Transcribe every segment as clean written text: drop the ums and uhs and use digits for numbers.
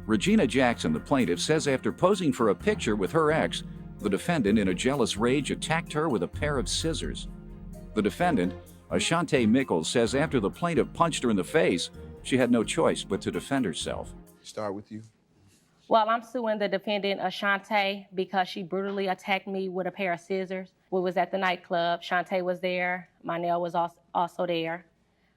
Regina Jackson, the plaintiff, says after posing for a picture with her ex, the defendant, in a jealous rage, attacked her with a pair of scissors. The defendant, Ashante Mickles, says after the plaintiff punched her in the face, she had no choice but to defend herself. Start with you. Well, I'm suing the defendant, Ashante, because she brutally attacked me with a pair of scissors. We was at the nightclub. Shante was there. Manel was also there.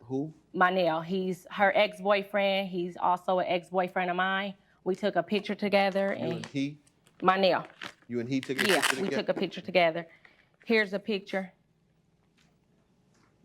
Who? Manel. He's her ex-boyfriend. He's also an ex-boyfriend of mine. We took a picture together. You and he? Manel. You and he took a Yeah, picture together? we took a picture together. Here's a picture.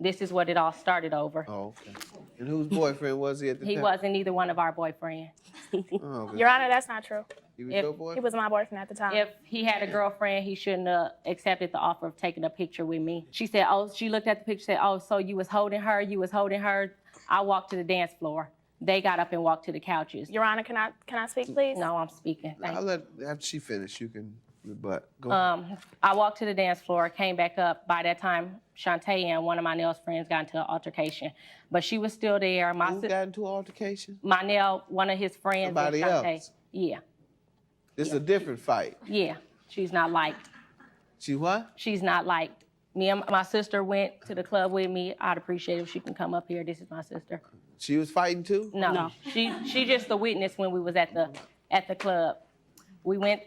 This is what it all started over. Oh, okay. And whose boyfriend was he at the time? He wasn't either one of our boyfriends. Oh, okay. Your Honor, that's not true. He was if- your boyfriend? He was my boyfriend at the time. If he had a girlfriend, he shouldn't have accepted the offer of taking a picture with me. She said, oh, she looked at the picture, said, oh, so you was holding her, you was holding her. I walked to the dance floor. They got up and walked to the couches. Your Honor, can I speak, please? No, I'm speaking. Thank I'll you. let, after she finish, you can rebut. Go ahead. I walked to the dance floor, came back up. By that time, Shantae and one of Manel's friends got into an altercation. But she was still there. Who got into an altercation? Manel, one of his friends, and Somebody Shantae. else? Yeah, This is a different fight. yeah. She's not liked. She what? She's not liked. Me and my sister went to the club with me. I'd appreciate it if she can come up here. This is my sister. She was fighting too? No. She just the witness when we was at the club. We went,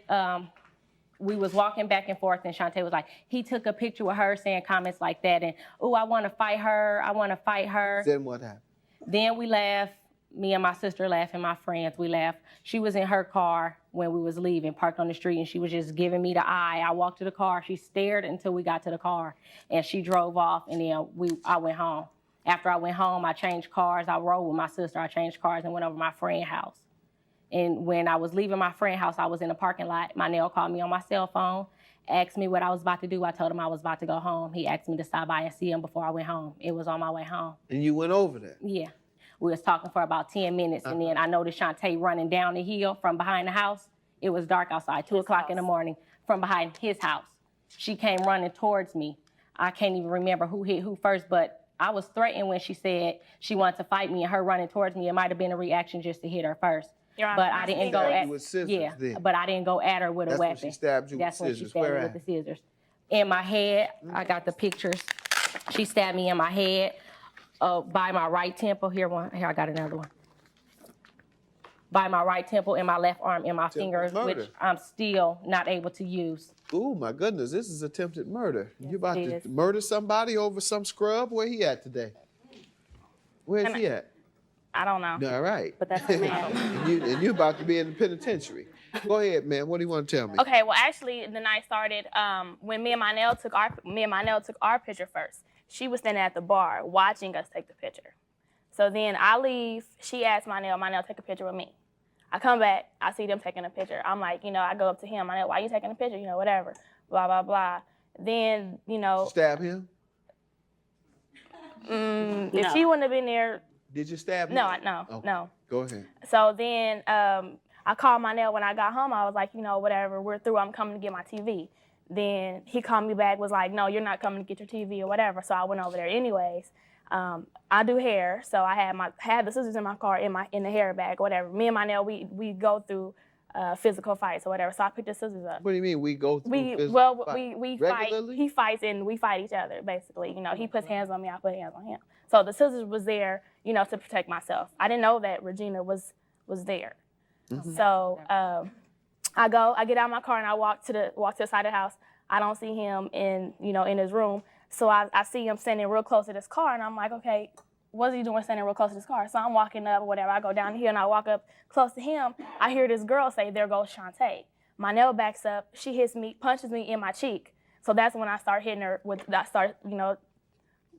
we was walking back and forth, and Shantae was like, he took a picture with her saying comments like that, and, oh, I want to fight her, I want to fight her. Then what happened? Then we laughed. Me and my sister laughed, and my friends, we laughed. She was in her car when we was leaving, parked on the street, and she was just giving me the eye. I walked to the car. She stared until we got to the car, and she drove off, and then I went home. After I went home, I changed cars. I rode with my sister. I changed cars and went over to my friend's house. And when I was leaving my friend's house, I was in the parking lot. Manel called me on my cell phone, asked me what I was about to do. I told him I was about to go home. He asked me to stop by and see him before I went home. It was on my way home. And you went over there? Yeah. We was talking for about 10 minutes, and then I noticed Shantae running down the hill from behind the house. It was dark outside, 2 o'clock in the morning, from behind his house. She came running towards me. I can't even remember who hit who first, but I was threatened when she said she wanted to fight me, and her running towards me, it might have been a reaction just to hit her first. Your Honor, But I didn't go at with scissors, yeah, then. but I didn't go at her with a That's weapon. when she stabbed you with That's when she scissors. stabbed Where me at? with the scissors. In my head, I got the pictures. She stabbed me in my head, by my right temple. Here, I got another one. By my right temple, in my left arm, in my fingers, murder. which I'm still not able to use. Ooh, my goodness, this is attempted murder. You about it to is. murder somebody over some scrub? Where he at today? Where's he at? I don't know. All right. But that's the man. and you about to be in the penitentiary. Go ahead, man. What do you want to tell me? Okay, well, actually, the night started when me and Manel took our picture first. She was standing at the bar watching us take the picture. So then I leave. She asked Manel, take a picture with me. I come back. I see them taking a picture. I'm like, I go up to him. Manel, why you taking a picture? Whatever. Blah, blah, blah. Then, Stab him? if she wouldn't have been there, Did you stab him? no. Go ahead. So then I called Manel when I got home. I was like, whatever, we're through. I'm coming to get my TV. Then he called me back, was like, no, you're not coming to get your TV or whatever. So I went over there anyways. I do hair, so I had the scissors in my car in the hair bag, whatever. Me and Manel, we go through physical fights or whatever. So I picked the scissors up. What do you mean we go through We fight. Regularly? He fights and we fight each other basically. He puts hands on me, I put hands on him. So the scissors was there, to protect myself. I didn't know that Regina was there. Mm-hmm. So I get out of my car and I walk to the side of the house. I don't see him in his room. So I see him standing real close to this car, and I'm like, okay, what's he doing standing real close to this car? So I'm walking up or whatever. I go down here and I walk up close to him. I hear this girl say, there goes Shantae. Manel backs up. She hits me, punches me in my cheek. So that's when I start hitting her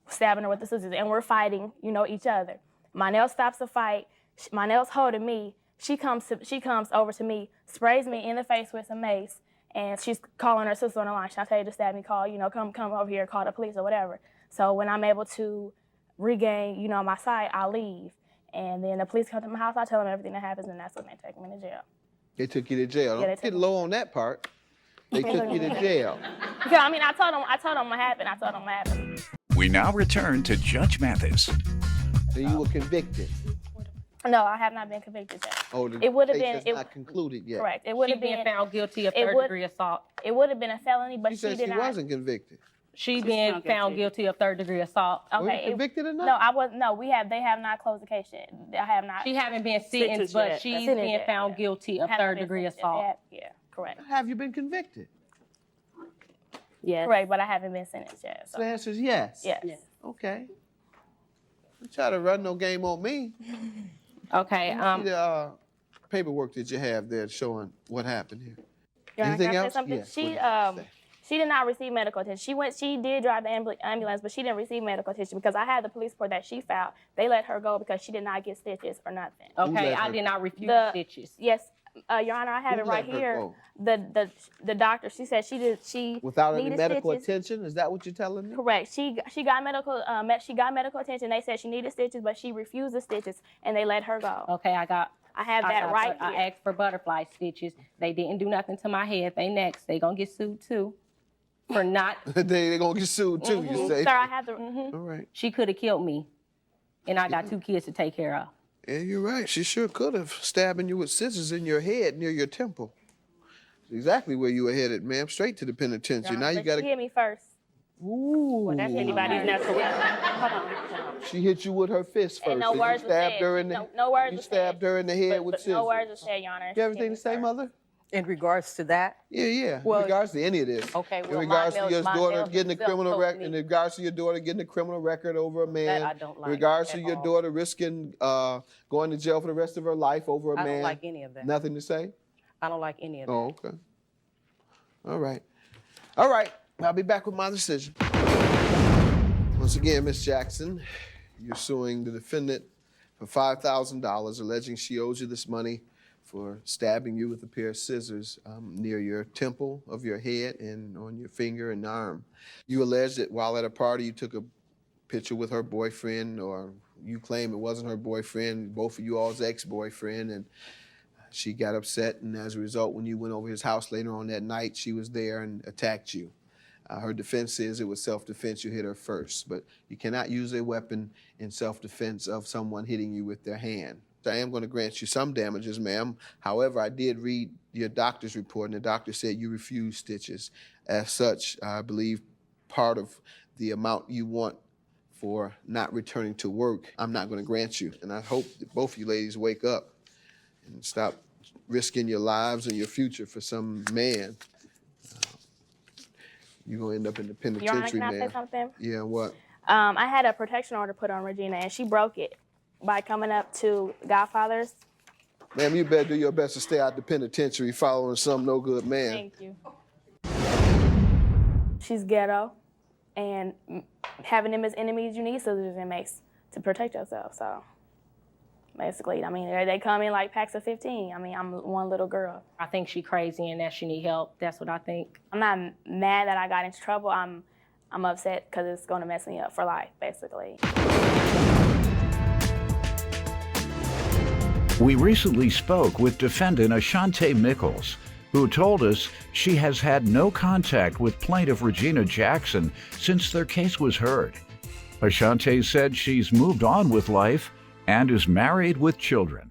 stabbing her with the scissors, and we're fighting, each other. Manel stops the fight. Manel's holding me. She comes over to me, sprays me in the face with some mace, and she's calling her sister on the line. Shantae just stabbed me, come over here, call the police or whatever. So when I'm able to regain, my sight, I leave. And then the police come to my house, I tell them everything that happens, and that's when they take me to jail. They took you to jail. Yeah, Don't get low on that part. They took you to jail. Yeah, I told them what happened. We now return to Judge Mathis. And you were convicted. No, I have not been convicted yet. Oh, the It would have case been has not concluded yet. correct. It would She have being been found guilty of it would- third-degree assault. it would have been a felony, but She she said did she not. wasn't convicted. She being found guilty of third-degree assault. Were you Okay. convicted or not? No, I was. No, they have not closed the case yet. I have not. She haven't been Sentenced sentenced, but yet. she's Sentenced being yet, found yeah. guilty of haven't been third-degree sentenced. assault. Yeah, correct. Have you been convicted? Yes. Correct, but I haven't been sentenced yet. So So the answer is yes. yes. Yes. Okay. Don't try to run no game on me. Okay. See the paperwork that you have there showing what happened here. Your Honor, Anything can I say else? something? Yes, She what did you say? she did not receive medical attention. She did drive the ambulance, but she didn't receive medical attention because I had the police report that she filed. They let her go because she did not get stitches or nothing. Okay, let I her did not refuse The- stitches. Yes, Your Honor, I have Who it right let her here. go? The doctor, she said she Without any needed medical stitches. attention? Is that what you're telling me? Correct. She got medical attention. They said she needed stitches, but she refused the stitches, and they let her go. Okay, I have that right I here. asked for butterfly stitches. They didn't do nothing to my head. They next. They gonna get sued too for not. They're going to get sued too, you say? Sir, I have the. All right. She could have killed me, and I got 2 kids to take care of. Yeah, you're right. She sure could have stabbing you with scissors in your head near your temple. That's exactly where you were headed, ma'am. Straight to the penitentiary. Now you But got she to. hit me first. Ooh. Well, that's anybody's natural weapon. Hold on. She hit you with her fist first. And no and words you were stabbed said. her in the. No words You were stabbed said. her in the head with But scissors. no words were said, Your Honor. You She have hit anything me to say, first. mother? In regards to that, Yeah. Well, in regards to any of this. okay, In well, regards my to your nails- my daughter nails getting a themselves criminal told record, me in regards to your daughter getting a criminal record over a man. I don't like In regards to at your all. daughter risking going to jail for the rest of her life over a I man. don't like any of that. Nothing to say? I don't like any of that. Oh, okay. All right. All right. I'll be back with my decision. Once again, Miss Jackson, you're suing the defendant for $5,000, alleging she owes you this money for stabbing you with a pair of scissors near your temple of your head and on your finger and arm. You allege that while at a party you took a picture with her boyfriend, or you claim it wasn't her boyfriend, both of you all's ex-boyfriend, and she got upset, and as a result, when you went over his house later on that night, she was there and attacked you. Her defense is it was self-defense, you hit her first, but you cannot use a weapon in self-defense of someone hitting you with their hand. So I am going to grant you some damages, ma'am. However, I did read your doctor's report, and the doctor said you refused stitches. As such, I believe part of the amount you want for not returning to work, I'm not going to grant you. And I hope that both of you ladies wake up and stop risking your lives and your future for some man. You're going to end up in the Your Honor, penitentiary, can I say man. something? Yeah, what? I had a protection order put on Regina, and she broke it by coming up to Godfather's. Ma'am, you better do your best to stay out the penitentiary following some no good man. Thank you. She's ghetto, and having them as enemies, you need scissors and mace to protect yourself. So basically, I mean, they come in like packs of 15. I mean, I'm one little girl. I think she crazy and that she need help. That's what I think. I'm not mad that I got into trouble. I'm upset because it's going to mess me up for life, basically. We recently spoke with defendant Ashante Mickles, who told us she has had no contact with plaintiff Regina Jackson since their case was heard. Ashante said she's moved on with life and is married with children.